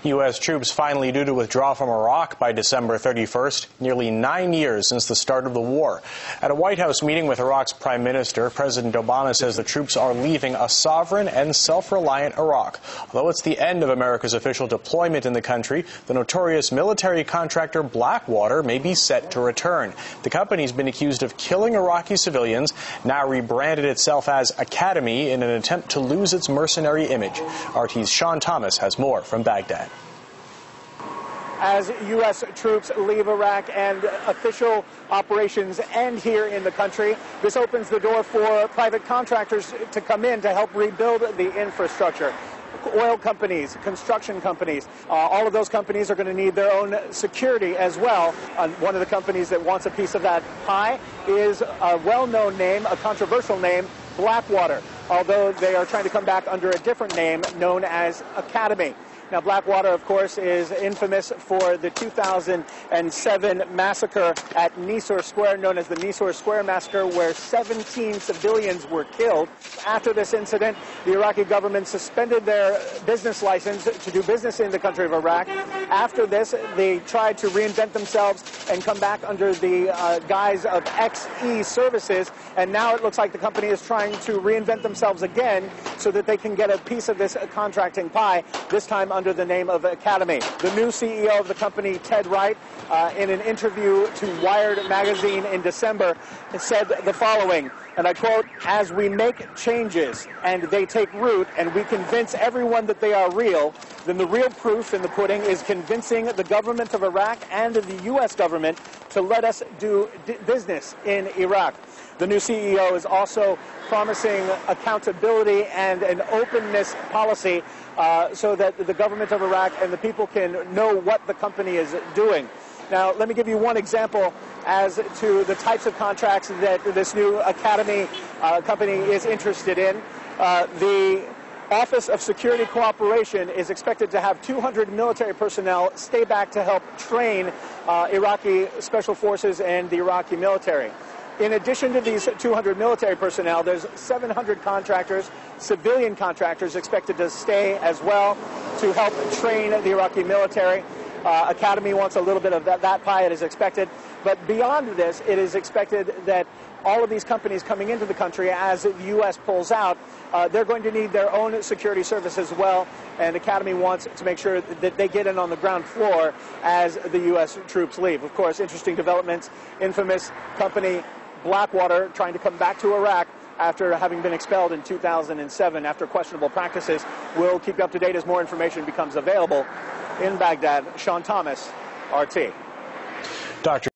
U.S. troops finally due to withdraw from Iraq by December 31st, nearly 9 years since the start of the war. At a White House meeting with Iraq's Prime Minister, President Obama says the troops are leaving a sovereign and self-reliant Iraq. Although it's the end of America's official deployment in the country, the notorious military contractor Blackwater may be set to return. The company's been accused of killing Iraqi civilians, now rebranded itself as Academi in an attempt to lose its mercenary image. RT's Sean Thomas has more from Baghdad. As U.S. troops leave Iraq and official operations end here in the country, this opens the door for private contractors to come in to help rebuild the infrastructure. Oil companies, construction companies, all of those companies are going to need their own security as well. One of the companies that wants a piece of that pie is a well-known name, a controversial name, Blackwater, although they are trying to come back under a different name known as Academi. Now, Blackwater, of course, is infamous for the 2007 massacre at Nisour Square, known as the Nisour Square Massacre, where 17 civilians were killed. After this incident, the Iraqi government suspended their business license to do business in the country of Iraq. After this, they tried to reinvent themselves and come back under the guise of XE services, and now it looks like the company is trying to reinvent themselves again so that they can get a piece of this contracting pie, this time under the name of Academi. The new CEO of the company, Ted Wright, in an interview to Wired magazine in December, said the following, and I quote, "As we make changes and they take root and we convince everyone that they are real, then the real proof in the pudding is convincing the government of Iraq and the U.S. government to let us do business in Iraq." The new CEO is also promising accountability and an openness policy so that the government of Iraq and the people can know what the company is doing. Now, let me give you one example as to the types of contracts that this new Academi company is interested in. The Office of Security Cooperation is expected to have 200 military personnel stay back to help train Iraqi special forces and the Iraqi military. In addition to these 200 military personnel, there's 700 contractors, civilian contractors, expected to stay as well to help train the Iraqi military. Academi wants a little bit of that pie, it is expected. But beyond this, it is expected that all of these companies coming into the country, as the U.S. pulls out, they're going to need their own security service as well. And Academi wants to make sure that they get in on the ground floor as the U.S. troops leave. Of course, interesting developments. Infamous company Blackwater trying to come back to Iraq after having been expelled in 2007 after questionable practices. We'll keep you up to date as more information becomes available. In Baghdad, Sean Thomas, RT. Dr.